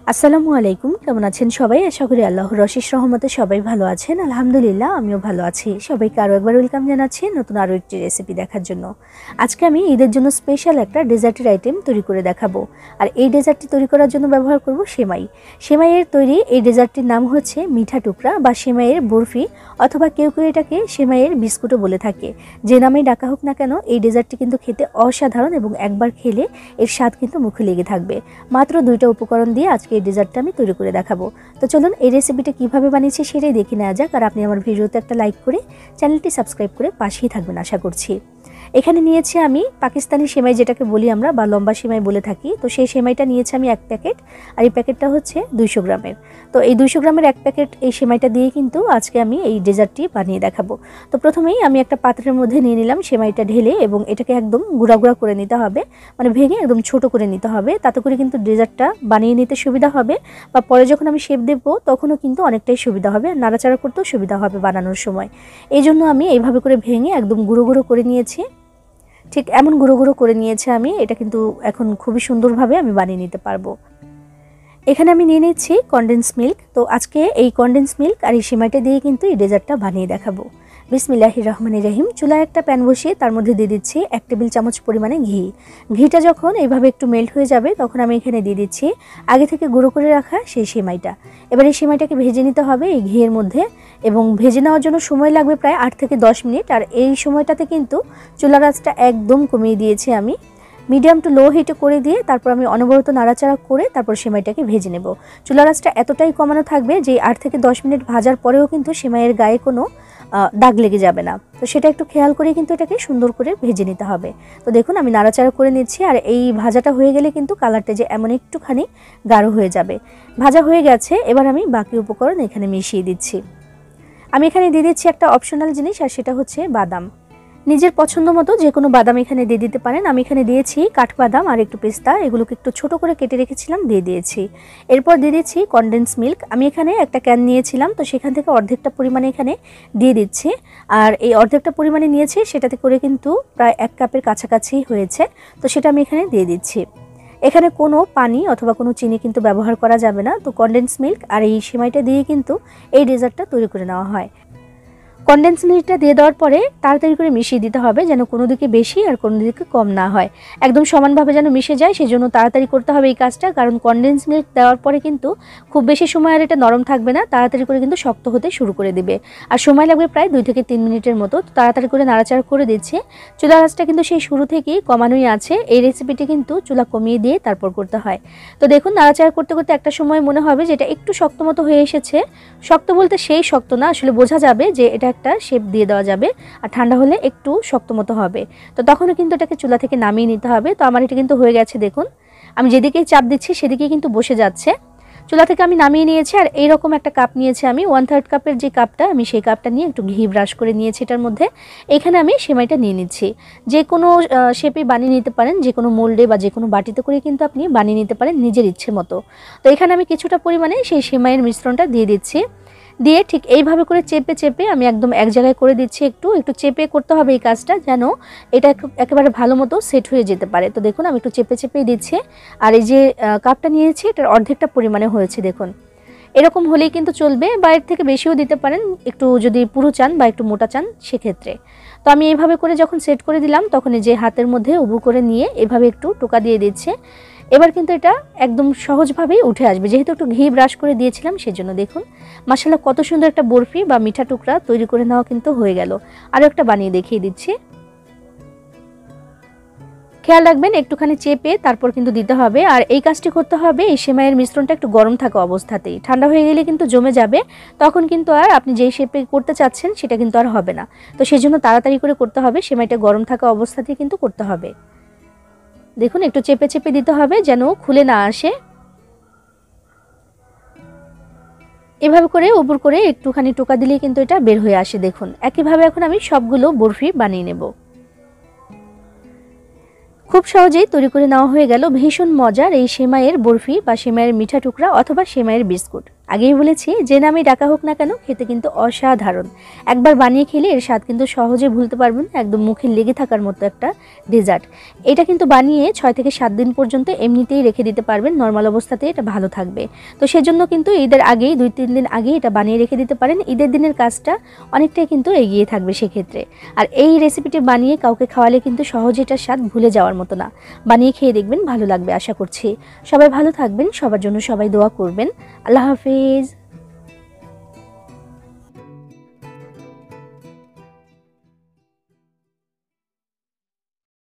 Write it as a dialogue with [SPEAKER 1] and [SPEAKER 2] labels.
[SPEAKER 1] আসসালামু আলাইকুম, কেমন আছেন সবাই? আশা করি আল্লাহর অশেষ রহমতে সবাই ভালো আছেন। আলহামদুলিল্লাহ, আমিও ভালো আছি। সবাইকে আরও একবার ওয়েলকাম জানাচ্ছি নতুন আরও একটি রেসিপি দেখার জন্য। আজকে আমি ঈদের জন্য স্পেশাল একটা ডেজার্টের আইটেম তৈরি করে দেখাবো। আর এই ডেজার্টটি তৈরি করার জন্য ব্যবহার করব সেমাই। সেমাইয়ের তৈরি এই ডেজার্টটির নাম হচ্ছে মিঠা টুকরা বা সেমাইয়ের বরফি, অথবা কেউ কেউ এটাকে সেমাইয়ের বিস্কুটও বলে থাকে। যে নামেই ডাকা হোক না কেন, এই ডেজার্টটি কিন্তু খেতে অসাধারণ এবং একবার খেলে এর স্বাদ কিন্তু মুখে লেগে থাকবে। মাত্র 2টা উপকরণ দিয়ে আজকে এই ডেজার্টটা আমি তৈরি করে দেখাবো। তো চলুন এই রেসিপিটা কিভাবে বানিয়েছি সেটাই দেখে নেওয়া যাক। আর আপনি আমার ভিডিওতে একটা লাইক করে চ্যানেলটি সাবস্ক্রাইব করে পাশেই থাকবেন আশা করছি। এখানে নিয়েছি আমি পাকিস্তানি সেমাই, যেটাকে বলি আমরা, বা লম্বা সেমাই বলে থাকি। তো সেই সেমাইটা নিয়েছি আমি 1 প্যাকেট, আর এই প্যাকেটটা হচ্ছে 200 গ্রামের। তো এই 200 গ্রামের 1 প্যাকেট এই সেমাইটা দিয়ে কিন্তু আজকে আমি এই ডেজার্টটি বানিয়ে দেখাবো। তো প্রথমেই আমি একটা পাত্রের মধ্যে নিয়ে নিলাম সেমাইটা ঢেলে, এবং এটাকে একদম গুঁড়া গুঁড়া করে নিতে হবে, মানে ভেঙে একদম ছোট করে নিতে হবে। তাতে করে কিন্তু ডেজার্টটা বানিয়ে নিতে সুবিধা হবে, বা পরে যখন আমি শেপ দেবো তখনও কিন্তু অনেকটাই সুবিধা হবে, নাড়াচাড়া করতেও সুবিধা হবে বানানোর সময়। এই জন্য আমি এইভাবে করে ভেঙে একদম গুঁড়ো গুঁড়ো করে নিয়েছি। ঠিক এমন গুঁড়ো গুঁড়ো করে নিয়েছি আমি। এটা কিন্তু এখন খুবই সুন্দরভাবে আমি বানিয়ে নিতে পারবো। এখানে আমি নিয়ে নিচ্ছি কনডেন্স মিল্ক। তো আজকে এই কনডেন্স মিল্ক আর এই সেমাইটা দিয়ে কিন্তু এই ডেজার্টটা বানিয়ে দেখাবো। বিসমিল্লাহির রহমানির রহিম। চুলায় একটা প্যান বসিয়ে তার মধ্যে দিয়ে দিচ্ছি 1 টেবিল চামচ পরিমাণে ঘি। ঘিটা যখন এইভাবে একটু মেল্ট হয়ে যাবে তখন আমি এখানে দিয়ে দিচ্ছি আগে থেকে গুঁড়ো করে রাখা সেই সেমাইটা। এবার এই সেমাইটাকে ভেজে নিতে হবে এই ঘিয়ের মধ্যে, এবং ভেজে নেওয়ার জন্য সময় লাগবে প্রায় 8 থেকে 10 মিনিট। আর এই সময়টাতে কিন্তু চুলার আঁচটা একদম কমিয়ে দিয়েছি আমি, মিডিয়াম টু লো হিটে করে দিয়ে তারপর আমি অনবরত নাড়াচাড়া করে তারপর সেমাইটাকে ভেজে নেব। চুলার আঁচটা এতটাই কমানো থাকবে যে 8 থেকে 10 মিনিট ভাজার পরেও কিন্তু সেমাইয়ের গায়ে কোনো দাগ লেগে যাবে না। তো সেটা একটু খেয়াল করে কিন্তু এটাকে সুন্দর করে ভেজে নিতে হবে। তো দেখুন আমি নাড়াচাড়া করে নিচ্ছি, আর এই ভাজাটা হয়ে গেলে কিন্তু কালারটা যে এমন একটুখানি গাঢ় হয়ে যাবে। ভাজা হয়ে গেছে, এবার আমি বাকি উপকরণ এখানে মিশিয়ে দিচ্ছি। আমি এখানে দিয়ে দিচ্ছি একটা অপশনাল জিনিস, আর সেটা হচ্ছে বাদাম। নিজের পছন্দ মতো যে কোনো বাদাম এখানে দিয়ে দিতে পারেন। আমি এখানে দিয়েছি কাঠবাদাম আর একটু পেস্তা, এগুলোকে একটু ছোট করে কেটে রেখেছিলাম, দিয়ে দিয়েছি। এরপর দিয়ে দিচ্ছি কনডেন্স মিল্ক। আমি এখানে একটা ক্যান নিয়েছিলাম, তো সেখান থেকে অর্ধেকটা পরিমাণে এখানে দিয়ে দিচ্ছি। আর এই অর্ধেকটা পরিমাণে নিয়েছি, সেটাতে করে কিন্তু প্রায় 1 কাপের কাছাকাছি হয়েছে। তো সেটা আমি এখানে দিয়ে দিচ্ছি। এখানে কোনো পানি অথবা কোনো চিনি কিন্তু ব্যবহার করা যাবে না। তো কনডেন্স মিল্ক আর এই সেমাইটা দিয়ে কিন্তু এই ডেজার্টটা তৈরি করে নেওয়া হয়। কনডেন্স মিল্কটা দিয়ে দেওয়ার পরে তাড়াতাড়ি করে মিশিয়ে দিতে হবে, যেন কোনো দিকে বেশি আর কোনো দিকে কম না হয়, একদম সমানভাবে যেন মিশে যায়। সেজন্য তাড়াতাড়ি করতে হবে এই কাজটা, কারণ কনডেন্স মিল্ক দেওয়ার পরে কিন্তু খুব বেশি সময় আর এটা নরম থাকবে না, তাড়াতাড়ি করে কিন্তু শক্ত হতে শুরু করে দিবে। আর সময় লাগবে প্রায় 2 থেকে 3 মিনিটের মতো। তাড়াতাড়ি করে নাড়াচাড়া করে দিচ্ছে। চুলার আঁচটা কিন্তু সেই শুরু থেকেই কমানোই আছে। এই রেসিপিটি কিন্তু চুলা কমিয়ে দিয়ে তারপর করতে হয়। তো দেখুন নাড়াচাড়া করতে করতে একটা সময় মনে হবে যে এটা একটু শক্ত মতো হয়ে এসেছে। শক্ত বলতে সেই শক্ত না, আসলে বোঝা যাবে যে এটা একটা শেপ দিয়ে দেওয়া যাবে, আর ঠান্ডা হলে একটু শক্ত মতো হবে। তো তখনও কিন্তু এটাকে চুলা থেকে নামিয়ে নিতে হবে। তো আমার এটা কিন্তু হয়ে গেছে, দেখুন আমি যেদিকেই চাপ দিচ্ছি সেদিকেই কিন্তু বসে যাচ্ছে। চুলা থেকে আমি নামিয়ে নিয়েছি, আর এইরকম একটা কাপ নিয়েছি আমি 1/3 কাপের যে কাপটা, আমি সেই কাপটা নিয়ে একটু ঘি ব্রাশ করে নিয়েছি এটার মধ্যে। এখানে আমি সেমাইটা নিয়ে নিচ্ছি। যে কোনো শেপে বানিয়ে নিতে পারেন, যে কোনো মোল্ডে বা যে কোনো বাটিতে করে কিন্তু আপনি বানিয়ে নিতে পারেন নিজের ইচ্ছে মতো। তো এখানে আমি কিছুটা পরিমাণে সেই সেমাইয়ের মিশ্রণটা দিয়ে দিচ্ছি। দিয়ে ঠিক এইভাবে করে চেপে চেপে আমি একদম এক জায়গায় করে দিচ্ছি। একটু একটু চেপে করতে হবে এই কাজটা, যেন এটা একেবারে ভালো মতো সেট হয়ে যেতে পারে। তো দেখুন আমি একটু চেপে চেপেই দিচ্ছি। আর এই যে কাপটা নিয়েছি এটার অর্ধেকটা পরিমাণে হয়েছে, দেখুন এরকম হলেই কিন্তু চলবে, বা এর থেকে বেশিও দিতে পারেন একটু যদি পুরো চান বা একটু মোটা চান সেক্ষেত্রে। তো আমি এইভাবে করে যখন সেট করে দিলাম, তখন এই যে হাতের মধ্যে উবু করে নিয়ে এভাবে একটু টোকা দিয়ে দিচ্ছে। এবার কিন্তু এটা একদম সহজভাবেই উঠে আসবে, যেহেতু একটু ঘি ব্রাশ করে দিয়েছিলাম সেজন্য। দেখুন মাশাআল্লাহ কত সুন্দর একটা বরফি বা মিঠা টুকরা তৈরি করে নেওয়া কিন্তু হয়ে গেল। আরও একটা বানিয়ে দেখিয়ে দিচ্ছি। খেয়াল রাখবেন একটুখানি চেপে তারপর কিন্তু দিতে হবে। আর এই কাজটি করতে হবে এই সেমাইয়ের মিশ্রণটা একটু গরম থাকা অবস্থাতেই। ঠান্ডা হয়ে গেলে কিন্তু জমে যাবে, তখন কিন্তু আর আপনি যেই শেপে করতে চাচ্ছেন সেটা কিন্তু আর হবে না। তো সেজন্য তাড়াতাড়ি করে করতে হবে, সেমাইটা গরম থাকা অবস্থাতেই কিন্তু করতে হবে। দেখুন একটু চেপে চেপে দিতে হবে যেন খুলে না আসে। এভাবে করে উপর করে একটুখানি টোকা দিলেই কিন্তু এটা বের হয়ে আসে। দেখুন একইভাবে এখন আমি সবগুলো বরফি বানিয়ে নেব। খুব সহজেই তৈরি করে নেওয়া হয়ে গেল ভীষণ মজার এই সেমাইয়ের বরফি বা সেমাইয়ের মিঠা টুকরা অথবা সেমাইয়ের বিস্কুট। আগেই বলেছি যে নামে ডাকা হোক না কেন খেতে কিন্তু অসাধারণ। একবার বানিয়ে খেলে এর স্বাদ কিন্তু সহজে ভুলতে পারবেন না, একদম মুখে লেগে থাকার মতো একটা ডেজার্ট। এটা কিন্তু বানিয়ে 6 থেকে 7 দিন পর্যন্ত এমনিতেই রেখে দিতে পারবেন, নর্মাল অবস্থাতে এটা ভালো থাকবে। তো সেজন্য কিন্তু ঈদের আগেই 2-3 দিন আগে এটা বানিয়ে রেখে দিতে পারেন, ঈদের দিনের কাজটা অনেকটাই কিন্তু এগিয়ে থাকবে সেক্ষেত্রে। আর এই রেসিপিটি বানিয়ে কাউকে খাওয়ালে কিন্তু সহজে এটার স্বাদ ভুলে যাওয়ার মতো না। বানিয়ে খেয়ে দেখবেন, ভালো লাগবে আশা করছি। সবাই ভালো থাকবেন, সবার জন্য সবাই দোয়া করবেন। আল্লাহ হাফেজ।